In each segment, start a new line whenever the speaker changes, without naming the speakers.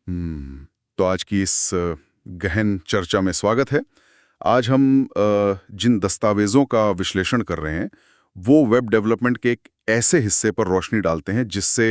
तो आज की इस गहन चर्चा में स्वागत है। आज हम जिन दस्तावेज़ों का विश्लेषण कर रहे हैं वो वेब डेवलपमेंट के एक ऐसे हिस्से पर रोशनी डालते हैं जिससे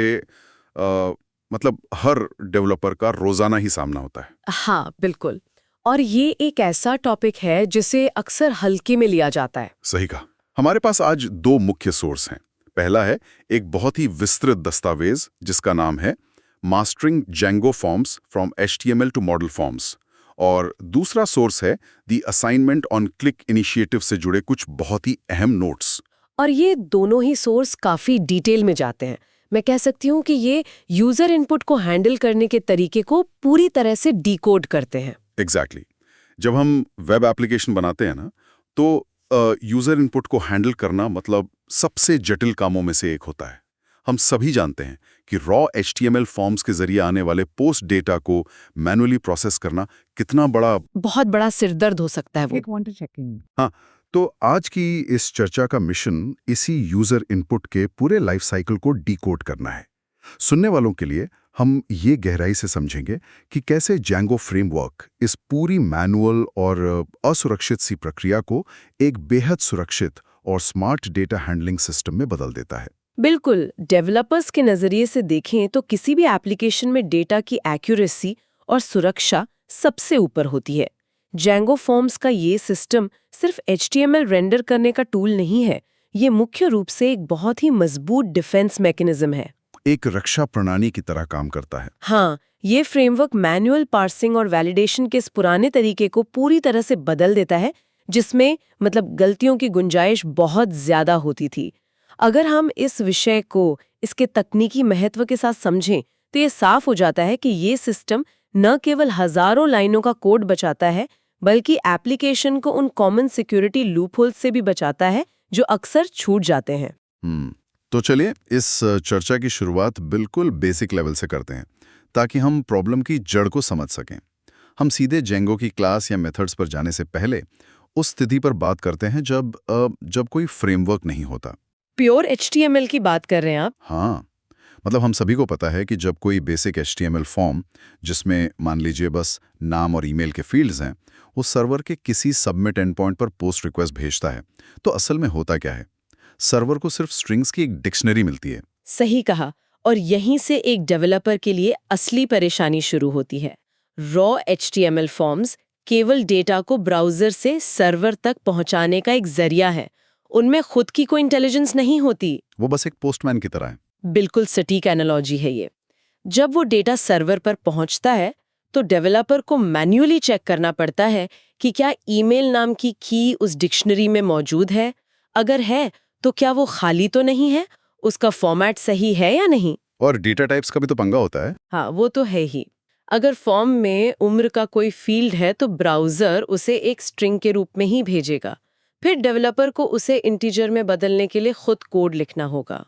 मतलब हर डेवलपर का रोज़ाना ही सामना होता है।
हाँ, बिल्कुल। और ये एक ऐसा टॉपिक है जिसे अक्सर हल्के में लिया जाता है।
सही कहा। हमारे पास आज दो मुख्य सोर्स हैं। पहला है एक बहुत ही विस्तृत दस्तावेज जिसका नाम है mastering Django forms from HTML to model forms, और दूसरा सोर्स है the assignment on click initiative से जुड़े कुछ बहुत ही अहम नोट्स।
और ये दोनों ही सोर्स काफी डिटेल में जाते हैं। मैं कह सकती हूँ कि ये यूजर इनपुट को हैंडल करने के तरीके को पूरी तरह से डिकोड करते हैं।
एग्जैक्टली। जब हम वेब एप्लीकेशन बनाते हैं ना, तो यूजर इनपुट को हैंडल करना मतलब सबसे जटिल कामों में से एक होता है। हम सभी जानते हैं कि रॉ HTML फॉर्म्स के जरिए आने वाले पोस्ट डेटा को मैनुअली प्रोसेस करना कितना
बहुत बड़ा सिरदर्द हो सकता है वो।
हाँ, तो आज की इस चर्चा का मिशन इसी यूजर इनपुट के पूरे लाइफ साइकिल को डिकोड करना है। सुनने वालों के लिए हम ये गहराई से समझेंगे कि कैसे जेंगो फ्रेमवर्क इस पूरी मैनुअल और असुरक्षित सी प्रक्रिया को एक बेहद सुरक्षित और स्मार्ट डेटा हैंडलिंग सिस्टम में बदल देता है।
बिल्कुल। डेवलपर्स के नजरिए से देखें तो किसी भी एप्लीकेशन में डेटा की एक्यूरेसी और सुरक्षा सबसे ऊपर होती है। जेंगो फॉर्म्स का ये सिस्टम सिर्फ HTML रेंडर करने का टूल नहीं है, ये मुख्य रूप से एक बहुत ही मजबूत डिफेंस मैकेनिज्म है।
एक रक्षा प्रणाली की तरह काम करता है।
हाँ, ये फ्रेमवर्क मैनुअल पार्सिंग और वैलिडेशन के इस पुराने तरीके को पूरी तरह से बदल देता है, जिसमें मतलब गलतियों की गुंजाइश बहुत ज्यादा होती थी। अगर हम इस विषय को इसके तकनीकी महत्व के साथ समझें तो ये साफ हो जाता है कि ये सिस्टम न केवल हजारों लाइनों का कोड बचाता है, बल्कि एप्लीकेशन को उन कॉमन सिक्योरिटी लूपहोल्स से भी बचाता है जो अक्सर छूट जाते हैं।
तो चलिए इस चर्चा की शुरुआत बिल्कुल बेसिक लेवल से करते हैं ताकि हम प्रॉब्लम की जड़ को समझ सकें। हम सीधे जेंगो की क्लास या मेथड्स पर जाने से पहले उस स्थिति पर बात करते हैं जब कोई फ्रेमवर्क नहीं होता।
प्योर HTML की बात कर रहे हैं आप?
हाँ, मतलब हम सभी को पता है कि जब कोई बेसिक HTML फॉर्म, जिसमें मान लीजिए बस नाम और ईमेल के फील्ड्स हैं, वो सर्वर के किसी सबमिट एंड पॉइंट पर पोस्ट रिक्वेस्ट भेजता है, तो असल में होता क्या है? सर्वर को सिर्फ स्ट्रिंग्स की एक डिक्शनरी मिलती है।
सही कहा। और यहीं से एक डेवलपर के लिए असली परेशानी शुरू होती है। रॉ HTML फॉर्म्स केवल डेटा को ब्राउजर से सर्वर तक पहुंचाने का एक जरिया है। उनमें खुद की कोई इंटेलिजेंस नहीं होती।
वो बस एक पोस्टमैन की तरह है।
बिल्कुल सटीक एनालॉजी है ये। जब वो डेटा सर्वर पर पहुंचता है तो डेवलपर को मैन्युअली चेक करना पड़ता है कि क्या ईमेल नाम की की उस डिक्शनरी में मौजूद है। अगर है तो क्या वो खाली तो नहीं है, उसका फॉर्मेट सही है या नहीं।
और डेटा टाइप्स का भी तो पंगा होता है।
हाँ, वो तो है ही। अगर फॉर्म में उम्र का कोई फील्ड है तो ब्राउजर उसे एक स्ट्रिंग के रूप में ही भेजेगा। फिर डेवलपर को उसे इंटीजर में बदलने के लिए खुद कोड लिखना होगा।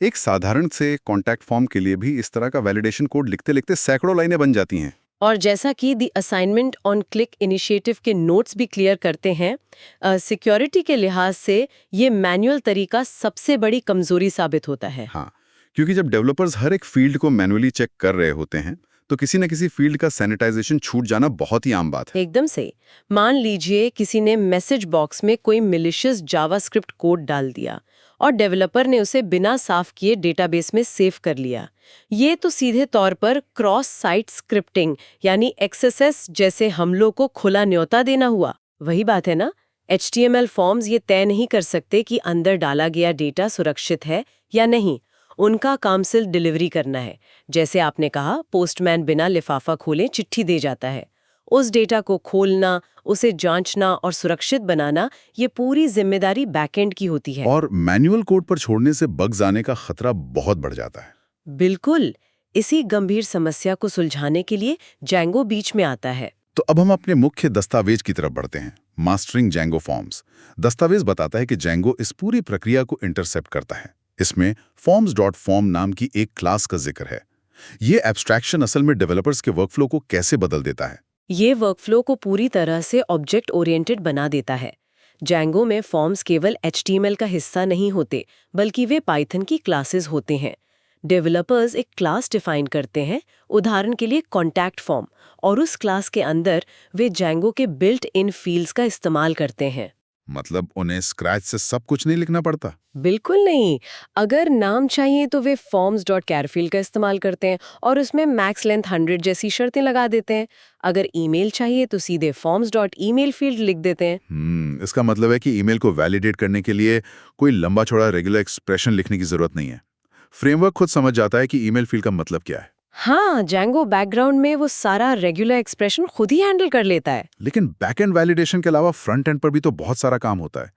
एक साधारण से कॉन्टैक्ट फॉर्म के लिए भी इस तरह का वैलिडेशन कोड लिखते लिखते सैकड़ों लाइनें बन जाती हैं।
और जैसा कि the assignment on click initiative के नोट्स भी क्लियर करते हैं, सिक्योरिटी के लिहाज से ये मैनुअल तरीका सबसे बड़ी कमजोरी साबित होता है।
हाँ, क्योंकि जब डेवलपर्स हर एक फील्ड को मैनुअली चेक कर रहे होते हैं तो किसी न किसी फील्ड का सैनिटाइजेशन छूट जाना बहुत ही आम बात है।
एकदम सही। मान लीजिए किसी ने मैसेज बॉक्स में कोई मैलिशियस जावास्क्रिप्ट कोड डाल दिया और डेवलपर ने उसे बिना साफ किए डेटाबेस में सेव कर लिया। ये तो सीधे तौर पर क्रॉस साइट स्क्रिप्टिंग यानी XSS जैसे हमलों को खुला न्योता देना हुआ। वही बात है ना, HTML फॉर्म्स ये तय नहीं कर सकते कि अंदर डाला गया डेटा सुरक्षित है या नहीं। उनका काम सिर्फ डिलीवरी करना है। जैसे आपने कहा, पोस्टमैन बिना लिफाफा खोले चिट्ठी दे जाता है। उस डेटा को खोलना, उसे जांचना और सुरक्षित बनाना, ये पूरी जिम्मेदारी बैकएंड की होती है।
और मैनुअल कोड पर छोड़ने से बग्स आने का खतरा बहुत बढ़ जाता है।
बिल्कुल। इसी गंभीर समस्या को सुलझाने के लिए जेंगो बीच में आता है।
तो अब हम अपने मुख्य दस्तावेज की तरफ बढ़ते हैं, मास्टरिंग जेंगो फॉर्म्स। दस्तावेज बताता है कि जेंगो इस पूरी प्रक्रिया को इंटरसेप्ट करता है। इसमें forms.form नाम की एक क्लास का जिक्र है। ये एब्स्ट्रैक्शन असल में डेवलपर्स के वर्कफ्लो को कैसे बदल देता है?
ये वर्कफ्लो को पूरी तरह से ऑब्जेक्ट ओरिएंटेड बना देता है। जेंगो में फॉर्म्स केवल HTML का हिस्सा नहीं होते, बल्कि वे पाइथन की क्लासेस होते हैं। डेवलपर्स एक क्लास डिफाइन करते हैं, उदाहरण के लिए कॉन्टैक्ट फॉर्म, और उस क्लास के अंदर वे Django के बिल्ट इन फील्ड्स का इस्तेमाल करते हैं।
मतलब उन्हें स्क्रैच से सब कुछ नहीं लिखना पड़ता।
बिल्कुल नहीं। अगर नाम चाहिए तो वे forms.char फील्ड का इस्तेमाल करते हैं और उसमें मैक्स लेंथ 100 जैसी शर्तें लगा देते हैं। अगर ईमेल चाहिए तो सीधे forms.email फील्ड लिख देते हैं।
इसका मतलब है कि ईमेल को वैलिडेट करने के लिए कोई लंबा चौड़ा रेगुलर एक्सप्रेशन लिखने की जरूरत नहीं है। फ्रेमवर्क खुद समझ जाता है कि ईमेल फील्ड का मतलब क्या है।
हाँ, Django बैकग्राउंड में वो सारा रेगुलर एक्सप्रेशन खुद ही हैंडल कर लेता है।
लेकिन बैकएंड वैलिडेशन के अलावा फ्रंट एंड पर भी तो बहुत सारा काम होता है।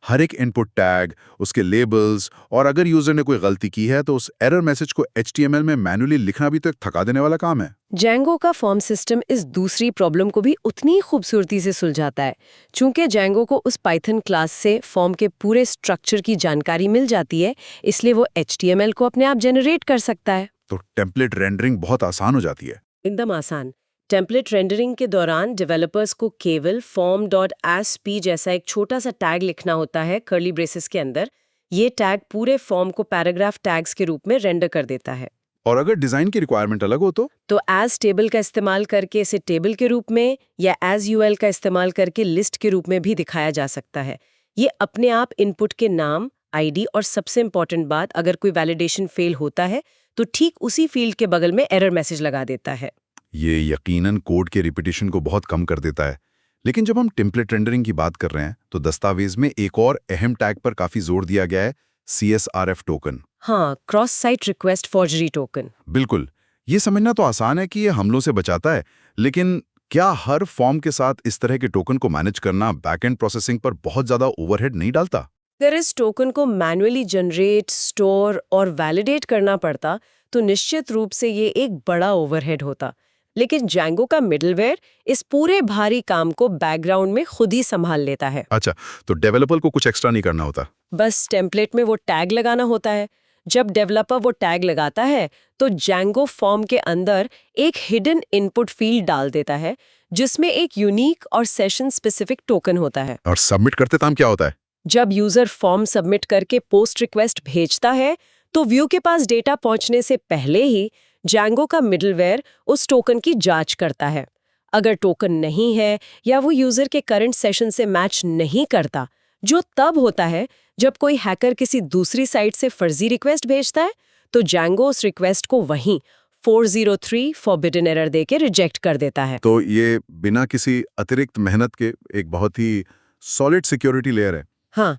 हर एक इनपुट टैग, उसके लेबल्स, और अगर यूजर ने कोई गलती की है तो उस एरर मैसेज को HTML में मैन्युअली लिखना भी तो एक थका देने वाला काम है।
Django का फॉर्म सिस्टम इस दूसरी प्रॉब्लम को भी उतनी ही खूबसूरती से सुलझाता है। चूंकि Django को उस पाइथन क्लास से फॉर्म के पूरे स्ट्रक्चर की जानकारी मिल जाती है, इसलिए वो HTML को अपने आप जनरेट कर सकता है।
तो टेम्पलेट रेंडरिंग बहुत आसान हो जाती है।
एकदम आसान। टेम्पलेट रेंडरिंग के दौरान डेवलपर्स को केवल form.asp जैसा एक छोटा सा टैग लिखना होता है कर्ली ब्रेसेस के अंदर। ये टैग पूरे फॉर्म को पैराग्राफ टैग्स के रूप में रेंडर कर देता है।
और अगर डिजाइन की रिक्वायरमेंट अलग हो तो
एज टेबल का इस्तेमाल करके इसे टेबल के रूप में या एज यूएल का इस्तेमाल करके लिस्ट के रूप में भी दिखाया जा सकता है। ये अपने आप इनपुट के नाम, आईडी और सबसे इंपॉर्टेंट बात, अगर कोई वैलिडेशन फेल होता है तो ठीक उसी फील्ड के बगल में एरर मैसेज लगा देता है।
ये यकीनन कोड के रिपीटिशन को बहुत कम कर देता है। लेकिन जब हम टेम्पलेट रेंडरिंग की बात कर रहे हैं तो दस्तावेज में एक और अहम टैग पर काफी जोर दिया गया है, CSRF टोकन।
हाँ, cross site request forgery token.
बिल्कुल। ये समझना तो आसान है कि ये हमलों से बचाता है, लेकिन क्या हर फॉर्म के साथ इस तरह के टोकन को मैनेज करना बैकएंड प्रोसेसिंग पर बहुत ज्यादा ओवरहेड नहीं डालता?
अगर इस टोकन को मैन्युअली जनरेट, स्टोर और वैलिडेट करना पड़ता तो निश्चित रूप से ये एक बड़ा ओवरहेड होता। लेकिन Django का मिडलवेयर इस पूरे भारी काम को बैकग्राउंड में खुद ही संभाल लेता है।
अच्छा, तो डेवलपर को कुछ एक्स्ट्रा नहीं करना होता?
बस टेम्पलेट में वो टैग लगाना होता है। जब डेवलपर वो टैग लगाता है तो Django फॉर्म के अंदर एक हिडन इनपुट फील्ड डाल देता है जिसमें एक यूनिक और सेशन स्पेसिफिक टोकन होता है।
और सबमिट करते टाइम क्या होता है?
जब यूजर फॉर्म सबमिट करके पोस्ट रिक्वेस्ट भेजता है तो व्यू के पास डेटा पहुंचने से पहले ही Django का मिडलवेयर उस टोकन की जांच करता है। अगर टोकन नहीं है या वो यूजर के करंट सेशन से मैच नहीं करता, जो तब होता है जब कोई हैकर किसी दूसरी साइट से फर्जी रिक्वेस्ट भेजता है, तो Django उस रिक्वेस्ट को वहीं 403 फॉरबिडन एरर देके रिजेक्ट कर देता है।
तो ये बिना किसी अतिरिक्त मेहनत के एक बहुत ही सॉलिड सिक्योरिटी लेयर है।
हाँ।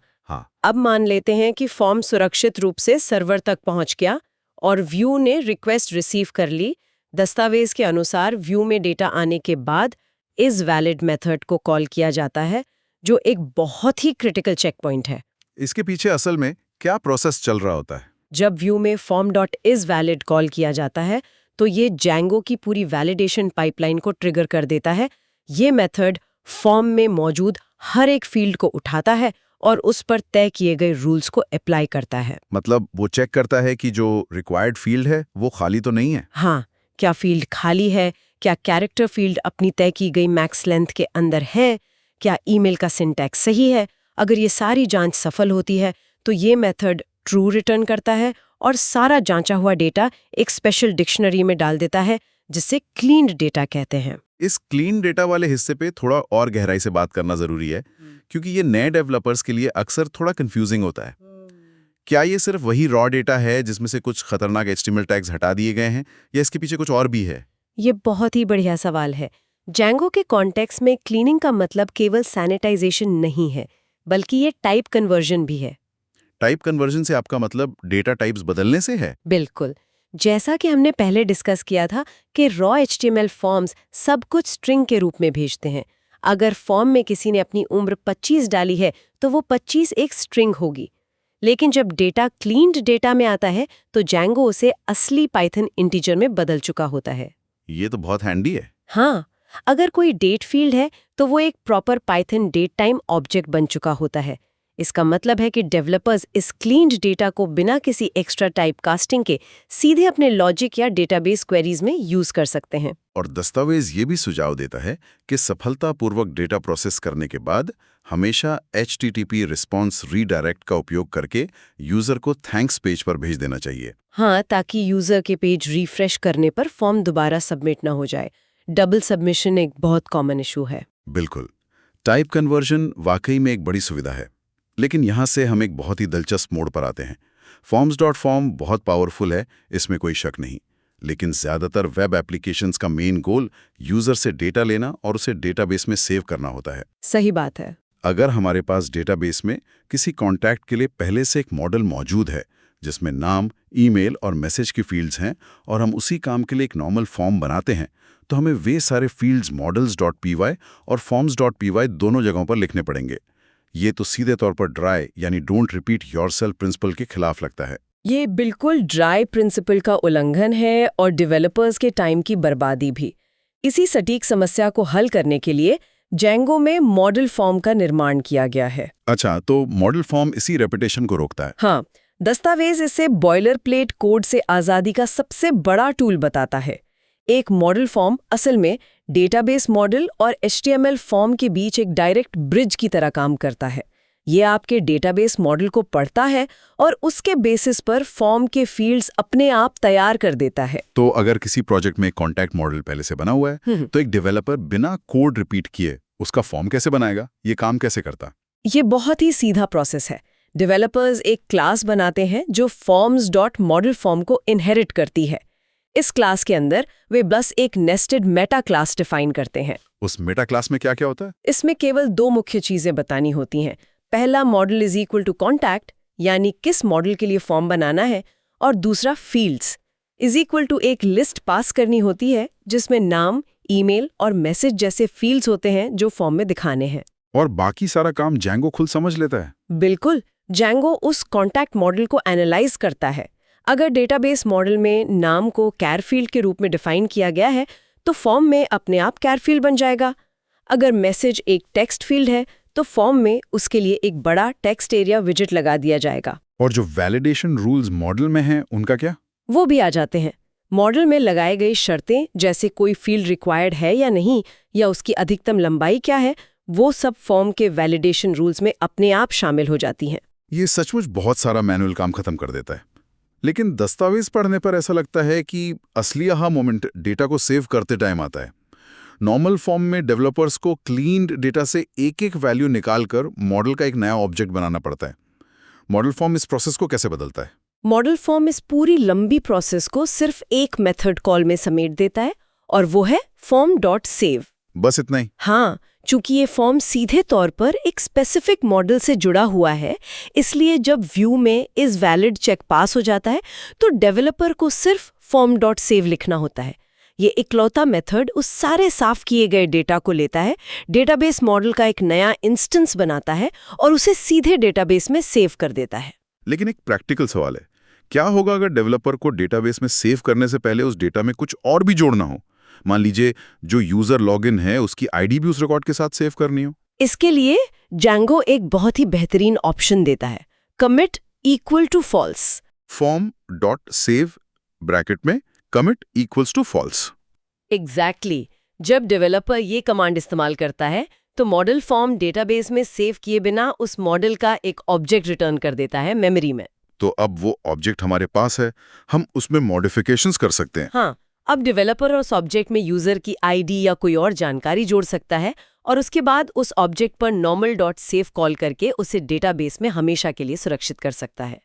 अब मान लेते हैं कि फॉर्म सुरक्षित रूप से सर्वर तक पहुंच गया और व्यू ने रिक्वेस्ट रिसीव कर ली। दस्तावेज के अनुसार व्यू में डेटा आने के बाद इस वैलिड मेथड को कॉल किया जाता है, जो एक बहुत ही क्रिटिकल चेक पॉइंट है।
इसके पीछे असल में क्या प्रोसेस चल रहा होता है?
जब व्यू में form.isValid कॉल किया जाता है तो ये Django की पूरी वैलिडेशन पाइपलाइन को ट्रिगर कर देता है। ये मेथड फॉर्म में मौजूद हर एक फील्ड को उठाता है और उस पर तय किए गए रूल्स को अप्लाई करता है।
मतलब वो चेक करता है कि जो रिक्वायर्ड फील्ड है वो खाली तो नहीं है।
हाँ, क्या फील्ड खाली है, क्या कैरेक्टर फील्ड अपनी तय की गई मैक्स लेंथ के अंदर है, क्या ईमेल का सिंटैक्स सही है। अगर ये सारी जांच सफल होती है तो ये मेथड ट्रू रिटर्न करता है और सारा जांचा हुआ डेटा एक स्पेशल डिक्शनरी में डाल देता है, जिसे क्लीन्ड डेटा कहते हैं।
इस क्लीन डेटा वाले हिस्से पे थोड़ा और गहराई से बात करना जरूरी है, क्योंकि ये नए डेवलपर्स के लिए अक्सर थोड़ा कंफ्यूजिंग होता है। क्या ये सिर्फ वही रॉ डेटा है जिसमें से कुछ खतरनाक HTML टैग्स हटा दिए गए हैं, या इसके पीछे कुछ और भी है?
ये बहुत ही बढ़िया सवाल है। Django के कॉन्टेक्स्ट में क्लीनिंग का मतलब केवल सैनिटाइजेशन नहीं है, बल्कि ये टाइप कन्वर्जन भी है।
टाइप कन्वर्जन से आपका मतलब डेटा टाइप्स बदलने से है?
बिल्कुल। जैसा कि हमने पहले डिस्कस किया था कि रॉ HTML फॉर्म्स सब कुछ स्ट्रिंग के रूप में भेजते हैं। अगर फॉर्म में किसी ने अपनी उम्र 25 डाली है तो वो 25 एक स्ट्रिंग होगी। लेकिन जब डेटा क्लीन्ड डेटा में आता है तो Django उसे असली पाइथन इंटीजर में बदल चुका होता है।
ये तो बहुत हैंडी है।
हाँ, अगर कोई डेट फील्ड है तो वो एक proper Python date time object बन चुका होता है। इसका मतलब है कि डेवलपर्स इस क्लीन्ड डेटा को बिना किसी एक्स्ट्रा टाइप कास्टिंग के सीधे अपने लॉजिक या डेटाबेस क्वेरीज में यूज कर सकते हैं।
और दस्तावेज ये भी सुझाव देता है कि सफलतापूर्वक डेटा प्रोसेस करने के बाद हमेशा HTTP रिस्पॉन्स रीडायरेक्ट का उपयोग करके यूजर को थैंक्स पेज पर भेज देना चाहिए।
हाँ, ताकि यूजर के पेज रिफ्रेश करने पर फॉर्म दोबारा सबमिट ना हो जाए। डबल सबमिशन एक बहुत कॉमन इशू है।
बिल्कुल। टाइप कन्वर्जन वाकई में एक बड़ी सुविधा है, लेकिन यहाँ से हम एक बहुत ही दिलचस्प मोड़ पर आते हैं। forms.form बहुत पावरफुल है, इसमें कोई शक नहीं, लेकिन ज़्यादातर वेब एप्लीकेशंस का मेन गोल यूजर से डेटा लेना और उसे डेटाबेस में सेव करना होता है।
सही बात है।
अगर हमारे पास डेटाबेस में किसी कॉन्टैक्ट के लिए पहले से एक मॉडल मौजूद है जिसमें नाम, ईमेल और मैसेज की फील्ड्स हैं और हम उसी काम के लिए एक नॉर्मल फॉर्म बनाते हैं, तो हमें वे सारे फील्ड्स models.py और forms.py दोनों जगहों पर लिखने पड़ेंगे। ये तो सीधे तौर पर ड्राई यानी डोंट रिपीट योरसेल्फ प्रिंसिपल के खिलाफ लगता है।
ये बिल्कुल ड्राई प्रिंसिपल का उल्लंघन है और डेवलपर्स के टाइम की बर्बादी भी। इसी सटीक समस्या को हल करने के लिए जेंगो में मॉडल फॉर्म का निर्माण किया गया है।
अच्छा, तो मॉडल फॉर्म इसी रेपिटेशन को रोकता है।
हाँ, दस्तावेज इसे बॉयलर प्लेट कोड से आज़ादी का सबसे बड़ा टूल बताता है। एक मॉडल फॉर्म असल में डेटाबेस मॉडल और HTML फॉर्म के बीच एक डायरेक्ट ब्रिज की तरह काम करता है। ये आपके डेटाबेस मॉडल को पढ़ता है और उसके बेसिस पर फॉर्म के फील्ड्स अपने आप तैयार कर देता है।
तो अगर किसी प्रोजेक्ट में कॉन्टैक्ट मॉडल पहले से बना हुआ है, तो एक डेवलपर बिना कोड रिपीट किए उसका फॉर्म कैसे बनाएगा? ये काम कैसे करता?
ये बहुत ही सीधा प्रोसेस है। डेवलपर्स एक क्लास बनाते हैं जो forms.modelForm को इनहेरिट करती है। इस क्लास के अंदर वे बस एक नेस्टेड मेटा क्लास डिफाइन करते हैं।
उस मेटा क्लास में क्या क्या होता है?
इसमें केवल 2 मुख्य चीजें बतानी होती हैं। पहला model is equal to contact, यानी किस मॉडल के लिए फॉर्म बनाना है, और दूसरा फील्ड्स इज इक्वल टू एक लिस्ट पास करनी होती है जिसमें नाम, ईमेल और मैसेज जैसे फील्ड्स होते हैं जो फॉर्म में दिखाने हैं।
और बाकी सारा काम जेंगो खुद समझ लेता है?
बिल्कुल, जेंगो उस कॉन्टैक्ट मॉडल को एनालाइज करता है। अगर डेटाबेस मॉडल में नाम को कैर फील्ड के रूप में डिफाइन किया गया है, तो फॉर्म में अपने आप कैर फील्ड बन जाएगा। अगर मैसेज एक टेक्स्ट फील्ड है, तो फॉर्म में उसके लिए एक बड़ा टेक्स्ट एरिया विजेट लगा दिया जाएगा।
और जो वैलिडेशन रूल्स मॉडल में हैं, उनका क्या?
वो भी आ जाते हैं। मॉडल में लगाए गई शर्तें, जैसे कोई फील्ड रिक्वायर्ड है या नहीं, या उसकी अधिकतम लंबाई क्या है, वो सब फॉर्म के वैलिडेशन रूल्स में अपने आप शामिल हो जाती हैं।
ये सचमुच बहुत सारा मैनुअल काम खत्म कर देता है। लेकिन दस्तावेज पढ़ने पर ऐसा लगता है कि असली आहा मोमेंट डेटा को सेव करते टाइम आता है। नॉर्मल फॉर्म में डेवलपर्स को क्लीन्ड डेटा से एक एक वैल्यू निकालकर मॉडल का एक नया ऑब्जेक्ट बनाना पड़ता है। मॉडल फॉर्म इस प्रोसेस को कैसे बदलता है?
मॉडल फॉर्म इस पूरी लंबी प्रोसेस को सिर्फ एक मेथड कॉल में समेट देता है, और वो है form.save।
बस इतना ही?
हाँ, चूंकि ये फॉर्म सीधे तौर पर एक स्पेसिफिक मॉडल से जुड़ा हुआ है, इसलिए जब व्यू में इस वैलिड चेक पास हो जाता है, तो डेवलपर को सिर्फ form.save लिखना होता है। ये इकलौता मेथड उस सारे साफ किए गए डेटा को लेता है, डेटाबेस मॉडल का एक नया इंस्टेंस बनाता है और उसे सीधे डेटाबेस में सेव कर देता है।
लेकिन एक प्रैक्टिकल सवाल है, क्या होगा अगर डेवलपर को डेटाबेस में सेव करने से पहले उस डेटा में कुछ और भी जोड़ना हो? मान लीजिए जो यूजर लॉगिन है उसकी आईडी भी उस रिकॉर्ड के साथ सेव करनी हो।
इसके लिए जेंगो एक बहुत ही बेहतरीन ऑप्शन देता है, commit equal to false।
form.save bracket में commit equals to false।
Exactly. जब डेवलपर ये कमांड इस्तेमाल करता है, तो मॉडल फॉर्म डेटाबेस में सेव किए बिना उस मॉडल का एक ऑब्जेक्ट रिटर्न कर देता है मेमोरी में।
तो अब वो ऑब्जेक्ट हमारे पास है, हम उसमें मॉडिफिकेशंस कर सकते हैं।
हाँ, अब डेवलपर उस ऑब्जेक्ट में यूजर की आईडी या कोई और जानकारी जोड़ सकता है और उसके बाद उस ऑब्जेक्ट पर normal.save कॉल करके उसे डेटाबेस में हमेशा के लिए सुरक्षित कर सकता है।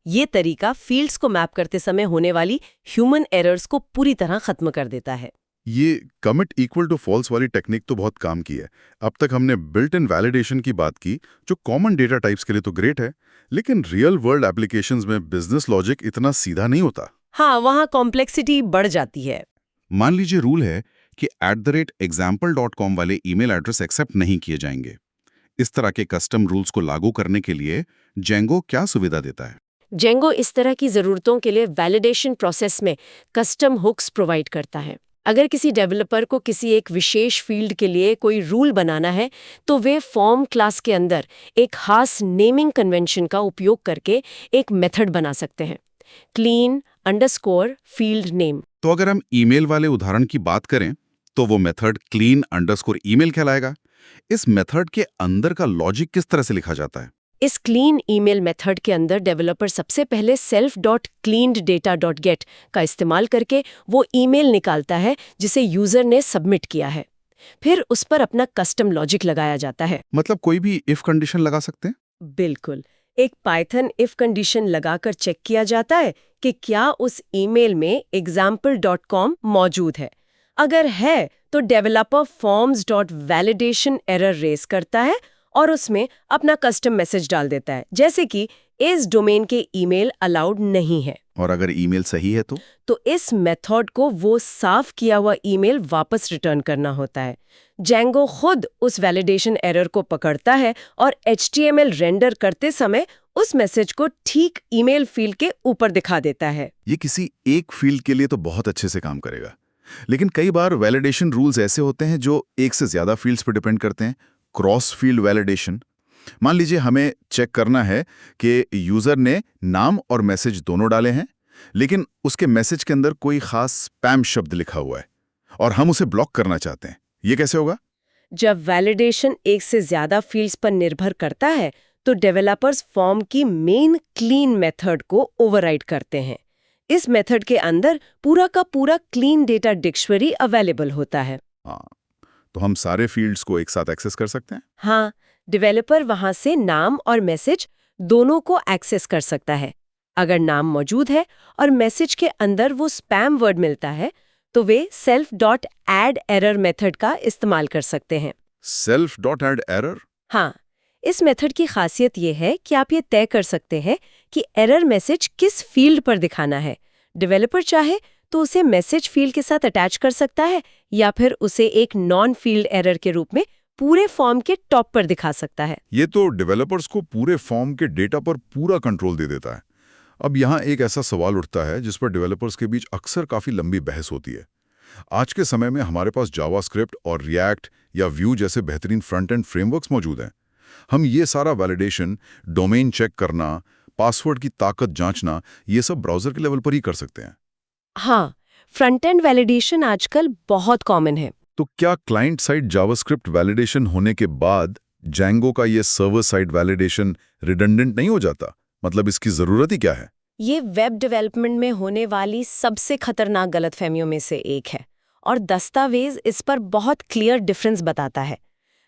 ये तरीका फील्ड्स को मैप करते समय होने वाली ह्यूमन एरर्स को पूरी तरह खत्म कर देता है।
ये commit equal to false वाली टेक्निक तो बहुत काम की है। अब तक हमने बिल्ट इन वैलिडेशन की बात की, जो कॉमन डेटा टाइप्स के लिए तो ग्रेट है, लेकिन रियल वर्ल्ड एप्लीकेशंस में बिजनेस लॉजिक इतना सीधा नहीं होता।
हाँ, वहाँ कॉम्प्लेक्सिटी बढ़ जाती है।
मान लीजिए रूल है कि @example.com वाले ईमेल एड्रेस एक्सेप्ट नहीं किए जाएंगे। इस तरह के कस्टम रूल्स को लागू करने के लिए जेंगो क्या सुविधा देता है?
जेंगो इस तरह की जरूरतों के लिए वैलिडेशन प्रोसेस में कस्टम हुक्स प्रोवाइड करता है। अगर किसी डेवलपर को किसी एक विशेष फील्ड के लिए कोई रूल बनाना है तो वे फॉर्म क्लास के अंदर एक खास नेमिंग कन्वेंशन का उपयोग करके एक मेथड बना सकते हैं, clean_field name।
तो अगर हम ईमेल वाले उदाहरण की बात करें तो वो मेथड clean_email कहलाएगा। इस मेथड के अंदर का लॉजिक किस तरह से लिखा जाता है?
इस क्लीन ईमेल मेथड के अंदर डेवलपर सबसे पहले self.cleanedData.get का इस्तेमाल करके वो ईमेल निकालता है जिसे यूजर ने सबमिट किया है। फिर उस पर अपना कस्टम लॉजिक लगाया जाता है।
मतलब कोई भी इफ कंडीशन लगा सकते हैं?
बिल्कुल, एक पाइथन इफ कंडीशन लगाकर चेक किया जाता है कि क्या उस ईमेल में example.com मौजूद है। अगर है तो डेवलपर forms.validation एरर रेज करता है और उसमें अपना कस्टम मैसेज डाल देता है, जैसे कि इस डोमेन के ईमेल अलाउड नहीं है।
और अगर ईमेल सही है तो
इस मेथड को वो साफ किया हुआ ईमेल वापस रिटर्न करना होता है। Django खुद उस वैलिडेशन एरर को पकड़ता है और HTML रेंडर करते समय उस मैसेज को ठीक ईमेल फील्ड के ऊपर दिखा देता है।
ये किसी एक फील्ड के लिए तो बहुत अच्छे से काम करेगा, लेकिन कई बार वैलिडेशन रूल्स ऐसे होते हैं जो एक से ज्यादा फील्ड्स पर डिपेंड करते हैं। Cross field validation. मान लीजिए हमें चेक करना है कि यूजर ने नाम और मैसेज दोनों डाले हैं, लेकिन उसके मैसेज के अंदर कोई खास स्पैम शब्द लिखा हुआ है और हम उसे ब्लॉक करना चाहते हैं। ये कैसे होगा?
जब वैलिडेशन एक से ज्यादा फील्ड्स पर निर्भर करता है तो डेवलपर्स फॉर्म की मेन क्लीन मेथड को ओवरराइड करते हैं। इस मेथड के अंदर पूरा का पूरा क्लीन डेटा डिक्शनरी अवेलेबल होता है।
हाँ, तो हम सारे फील्ड्स को एक साथ एक्सेस कर सकते हैं।
हाँ, डेवलपर वहां से नाम और मैसेज दोनों को एक्सेस कर सकता है। अगर नाम मौजूद है और मैसेज के अंदर वो स्पैम वर्ड मिलता है तो वे self.addError मेथड का इस्तेमाल कर सकते हैं।
self.addError?
हाँ, इस मेथड की खासियत ये है कि आप ये तय कर सकते हैं कि एरर मैसेज किस फील्ड पर दिखाना है। डेवलपर चाहे तो उसे मैसेज फील्ड के साथ अटैच कर सकता है या फिर उसे एक नॉन फील्ड एरर के रूप में पूरे फॉर्म के टॉप पर दिखा सकता है।
ये तो डेवलपर्स को पूरे फॉर्म के डेटा पर पूरा कंट्रोल दे देता है। अब यहाँ एक ऐसा सवाल उठता है जिस पर डेवलपर्स के बीच अक्सर काफी लंबी बहस होती है। आज के समय में हमारे पास जावास्क्रिप्ट और रिएक्ट या व्यू जैसे बेहतरीन फ्रंट एंड फ्रेमवर्क्स मौजूद हैं। हम ये सारा वैलिडेशन, डोमेन चेक करना, पासवर्ड की ताकत जांचना, ये सब ब्राउजर के लेवल पर ही कर सकते हैं।
हाँ, फ्रंट एंड वैलिडेशन आजकल बहुत कॉमन है।
तो क्या क्लाइंट साइड जावास्क्रिप्ट वैलिडेशन होने के बाद Django का ये सर्वर साइड वैलिडेशन रिडंडेंट नहीं हो जाता? मतलब इसकी जरूरत ही क्या है?
ये वेब डेवलपमेंट में होने वाली सबसे खतरनाक गलतफहमियों में से एक है और दस्तावेज इस पर बहुत क्लियर डिफरेंस बताता है।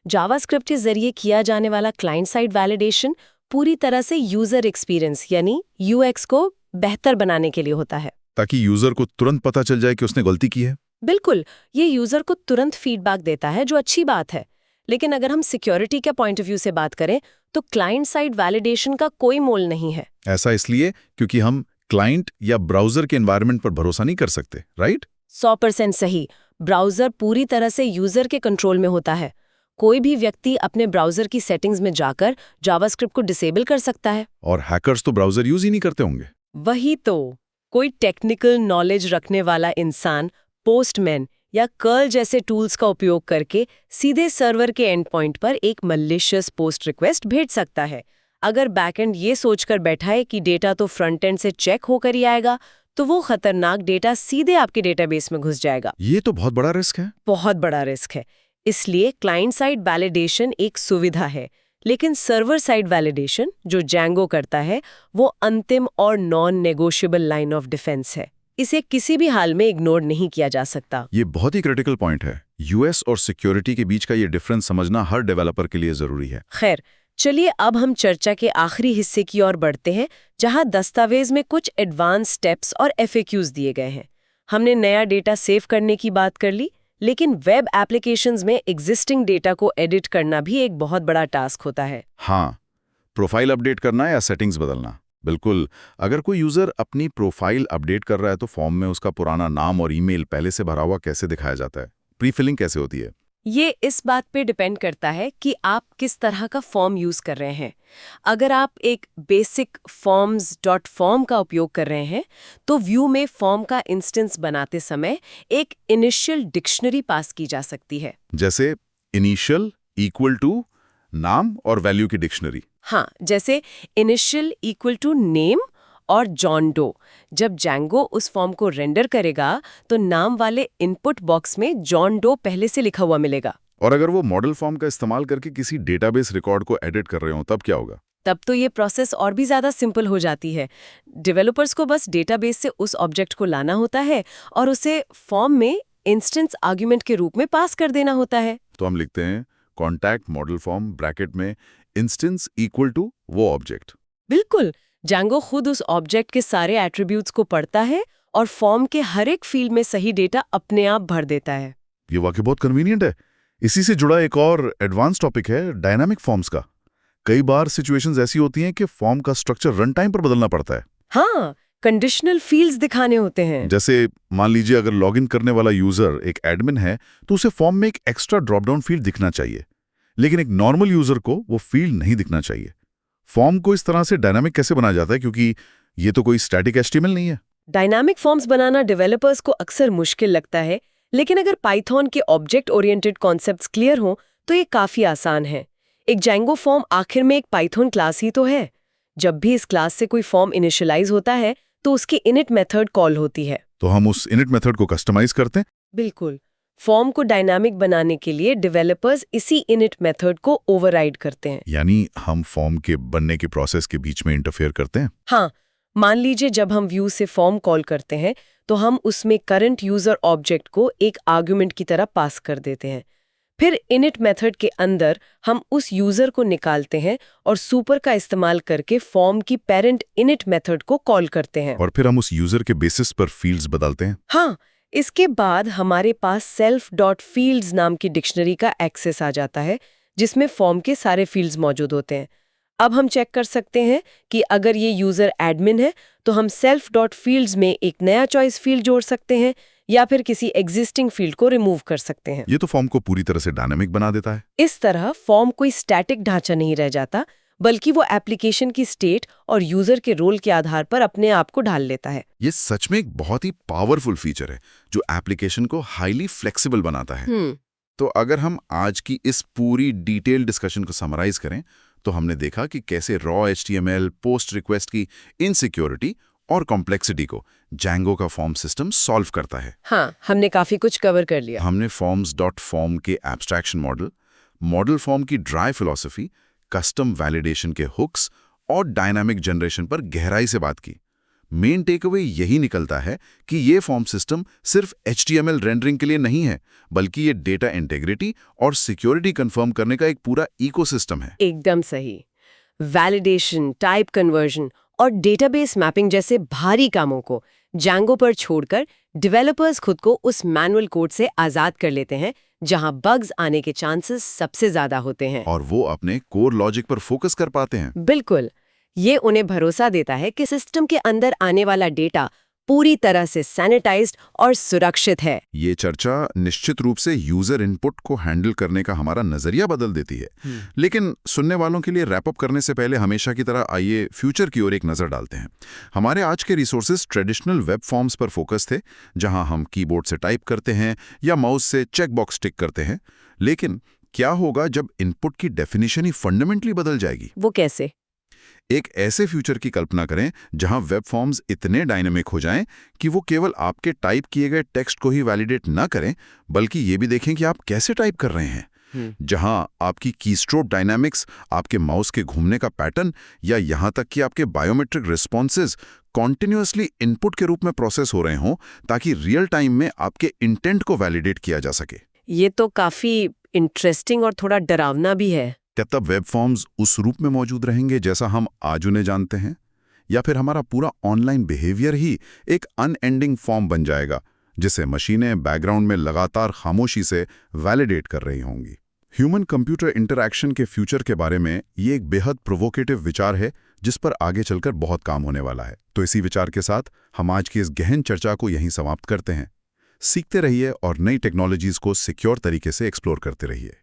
जावास्क्रिप्ट के जरिए किया जाने वाला क्लाइंट साइड वैलिडेशन पूरी तरह से यूजर एक्सपीरियंस यानी UX को बेहतर बनाने के लिए होता है,
ताकि यूजर को तुरंत पता चल जाए कि उसने गलती की है।
बिल्कुल, ये यूजर को तुरंत फीडबैक देता है, जो अच्छी बात है। लेकिन अगर हम सिक्योरिटी के पॉइंट ऑफ व्यू से बात करें तो क्लाइंट साइड वैलिडेशन का कोई मोल नहीं है।
ऐसा इसलिए क्योंकि हम क्लाइंट या ब्राउजर के एनवायरनमेंट पर भरोसा नहीं कर सकते, राइट?
100% सही। ब्राउजर पूरी तरह से यूजर के कंट्रोल में होता है। कोई भी व्यक्ति अपने ब्राउजर की सेटिंग्स में जाकर जावास्क्रिप्ट को डिसेबल कर सकता है।
और हैकर्स तो ब्राउजर यूज ही नहीं करते होंगे।
वही तो, कोई टेक्निकल नॉलेज रखने वाला इंसान पोस्टमैन या कर्ल जैसे टूल्स का उपयोग करके सीधे सर्वर के एंड पॉइंट पर एक मलिशियस पोस्ट रिक्वेस्ट भेज सकता है। अगर बैकएंड ये सोचकर बैठा है कि डेटा तो फ्रंट एंड से चेक होकर ही आएगा, तो वो खतरनाक डेटा सीधे आपके डेटाबेस में घुस जाएगा।
ये तो बहुत बड़ा रिस्क है।
बहुत बड़ा रिस्क है। इसलिए क्लाइंट साइड वैलिडेशन एक सुविधा है, लेकिन सर्वर साइड वैलिडेशन जो Django करता है वो अंतिम और non negotiable line of defence है। इसे किसी भी हाल में इग्नोर नहीं किया जा सकता।
ये बहुत ही क्रिटिकल पॉइंट है। यूएस और सिक्योरिटी के बीच का ये डिफरेंस समझना हर डेवलपर के लिए जरूरी है।
खैर, चलिए अब हम चर्चा के आखिरी हिस्से की ओर बढ़ते हैं, जहां दस्तावेज में कुछ एडवांस स्टेप्स और FAQs दिए गए हैं। हमने नया डेटा सेव करने की बात कर ली, लेकिन वेब एप्लीकेशंस में एग्जिस्टिंग डेटा को एडिट करना भी एक बहुत बड़ा टास्क होता है।
हाँ, प्रोफाइल अपडेट करना या सेटिंग्स बदलना। बिल्कुल, अगर कोई यूजर अपनी प्रोफाइल अपडेट कर रहा है तो फॉर्म में उसका पुराना नाम और ईमेल पहले से भरा हुआ कैसे दिखाया जाता है? प्री फिलिंग कैसे होती है?
ये इस बात पे डिपेंड करता है कि आप किस तरह का फॉर्म यूज कर रहे हैं। अगर आप एक बेसिक forms.form का उपयोग कर रहे हैं तो व्यू में फॉर्म का इंस्टेंस बनाते समय एक इनिशियल डिक्शनरी पास की जा सकती है।
जैसे इनिशियल इक्वल टू नाम और वैल्यू की डिक्शनरी।
हाँ, जैसे इनिशियल इक्वल टू नेम और जॉन डो। जब जैंगो उस फॉर्म को रेंडर करेगा तो नाम वाले इनपुट बॉक्स में जॉन डो पहले से लिखा हुआ मिलेगा।
और अगर वो मॉडल फॉर्म का इस्तेमाल करके किसी डेटाबेस रिकॉर्ड को एडिट कर रहे हो तब क्या होगा?
तब तो ये प्रोसेस और भी ज़्यादा सिंपल हो जाती है। डेवलपर्स को बस डेटाबेस से उस ऑब्जेक्ट को लाना होता है और उसे फॉर्म में इंस्टेंस आर्ग्यूमेंट के रूप में पास कर देना होता है।
तो हम लिखते हैं कॉन्टैक्ट मॉडल फॉर्म ब्रैकेट में इंस्टेंस इक्वल टू वो ऑब्जेक्ट।
बिल्कुल, जैंगो खुद उस ऑब्जेक्ट के सारे एट्रीब्यूट्स को पढ़ता है और फॉर्म के हर एक फील्ड में सही डेटा अपने आप भर देता है।
ये वाकई बहुत कन्वीनियंट है। इसी से जुड़ा एक और एडवांस टॉपिक है डायनामिक फॉर्म्स का। कई बार सिचुएशंस ऐसी होती हैं कि फॉर्म का स्ट्रक्चर रन टाइम पर बदलना पड़ता है।
हाँ, कंडीशनल फील्ड्स दिखाने होते हैं।
जैसे मान लीजिए अगर लॉगिन करने वाला यूजर एक एडमिन है तो उसे फॉर्म में एक एक्स्ट्रा ड्रॉप डाउन फील्ड दिखना चाहिए, लेकिन एक नॉर्मल यूजर को वो फील्ड नहीं दिखना चाहिए। फॉर्म को इस तरह से डायनामिक कैसे बनाया जाता है, क्योंकि ये तो कोई स्टैटिक एचटीएमएल नहीं है।
डायनामिक फॉर्म्स बनाना डेवलपर्स को अक्सर मुश्किल लगता है, लेकिन अगर पाइथन के ऑब्जेक्ट ओरिएंटेड कॉन्सेप्ट्स क्लियर हों तो ये काफी आसान है। एक जैंगो फॉर्म आखिर में एक पाइथन क्लास ही तो है। जब भी इस क्लास से कोई फॉर्म इनिशियलाइज होता है तो उसकी इनिट मेथड कॉल होती है।
तो हम उस इनिट मेथड को कस्टमाइज करते हैं।
बिल्कुल, फॉर्म को डायनामिक बनाने के लिए डेवलपर्स इसी इनिट मेथड को ओवरराइड करते हैं।
यानी हम फॉर्म के बनने के प्रोसेस के बीच में इंटरफेयर करते हैं।
हाँ, मान लीजिए जब हम व्यू से फॉर्म कॉल करते हैं तो हम उसमें करंट यूजर ऑब्जेक्ट को एक आर्गुमेंट की तरह पास कर देते हैं। फिर इनिट मेथड के अंदर हम उस यूजर को निकालते हैं और सुपर का इस्तेमाल करके फॉर्म की पेरेंट इनिट मेथड को कॉल करते हैं।
और फिर हम उस यूजर के बेसिस पर फील्ड्स बदलते हैं।
हाँ, इसके बाद हमारे पास self.fields नाम की डिक्शनरी का एक्सेस आ जाता है जिसमें फॉर्म के सारे फील्ड्स मौजूद होते हैं। अब हम चेक कर सकते हैं कि अगर ये यूजर एडमिन है तो हम self.fields में एक नया चॉइस फील्ड जोड़ सकते हैं या फिर किसी एग्जिस्टिंग फील्ड को रिमूव कर सकते हैं।
ये तो फॉर्म को पूरी तरह से डायनामिक बना देता है।
इस तरह फॉर्म कोई स्टैटिक ढांचा नहीं रह जाता, बल्कि वो एप्लीकेशन की स्टेट और यूजर के रोल के आधार पर अपने आप को ढाल लेता है।
ये सच में एक बहुत ही पावरफुल फीचर है जो एप्लीकेशन को हाईली फ्लेक्सिबल बनाता है। तो अगर हम आज की इस पूरी डिटेल डिस्कशन को समराइज करें तो हमने देखा कि कैसे रॉ HTML पोस्ट रिक्वेस्ट की इनसिक्योरिटी और कॉम्प्लेक्सिटी को जैंगो का फॉर्म सिस्टम सॉल्व करता है।
हाँ, हमने काफी कुछ कवर कर लिया।
हमने forms.form के एब्स्ट्रैक्शन मॉडल फॉर्म की ड्राई फिलॉसफी, कस्टम वैलिडेशन के हुक्स और डायनामिक जनरेशन पर गहराई से बात की। मेन टेकअवे यही निकलता है कि ये फॉर्म सिस्टम सिर्फ HTML रेंडरिंग के लिए नहीं है, बल्कि ये डेटा इंटेग्रिटी और सिक्योरिटी कंफर्म करने का एक पूरा इकोसिस्टम है।
एकदम सही। वैलिडेशन, टाइप कन्वर्जन और डेटाबेस मैपिंग जैसे भारी कामों को जैंगो पर छोड़कर डेवलपर्स खुद को उस मैनुअल कोड से आजाद कर लेते हैं जहां बग्स आने के चांसेस सबसे ज्यादा होते हैं।
और वो अपने कोर लॉजिक पर फोकस कर पाते हैं।
बिल्कुल, ये उन्हें भरोसा देता है कि सिस्टम के अंदर आने वाला डेटा पूरी तरह से सैनिटाइज्ड और सुरक्षित है।
ये चर्चा निश्चित रूप से यूजर इनपुट को हैंडल करने का हमारा नजरिया बदल देती है। लेकिन सुनने वालों के लिए रैप अप करने से पहले हमेशा की तरह आइए फ्यूचर की ओर एक नजर डालते हैं। हमारे आज के रिसोर्सेज ट्रेडिशनल वेब फॉर्म्स पर फोकस थे, जहां हम कीबोर्ड से टाइप करते हैं या माउस से चेक बॉक्स टिक करते हैं। लेकिन क्या होगा जब इनपुट की डेफिनेशन ही फंडामेंटली बदल जाएगी?
वो कैसे?
एक ऐसे फ्यूचर की कल्पना करें जहां वेब फॉर्म्स इतने डायनामिक हो जाएं कि वो केवल आपके टाइप किए गए टेक्स्ट को ही वैलिडेट ना करें, बल्कि ये भी देखें कि आप कैसे टाइप कर रहे हैं। जहां आपकी कीस्ट्रोक डायनामिक्स, आपके माउस के घूमने का पैटर्न या यहां तक कि आपके बायोमेट्रिक रिस्पॉन्सेज कॉन्टिन्यूअसली इनपुट के रूप में प्रोसेस हो रहे हों, ताकि रियल टाइम में आपके इंटेंट को वैलिडेट किया जा सके।
ये तो काफी इंटरेस्टिंग और थोड़ा डरावना भी है।
क्या तब वेब फॉर्म्स उस रूप में मौजूद रहेंगे जैसा हम आज उन्हें जानते हैं, या फिर हमारा पूरा ऑनलाइन बिहेवियर ही एक अनएंडिंग फॉर्म बन जाएगा जिसे मशीनें बैकग्राउंड में लगातार खामोशी से वैलिडेट कर रही होंगी? ह्यूमन कंप्यूटर इंटरैक्शन के फ्यूचर के बारे में ये एक बेहद प्रोवोकेटिव विचार है जिस पर आगे चलकर बहुत काम होने वाला है। तो इसी विचार के साथ हम आज की इस गहन चर्चा को यहीं समाप्त करते हैं।
सीखते रहिए और नई टेक्नोलॉजीज को सिक्योर तरीके से एक्सप्लोर करते रहिए।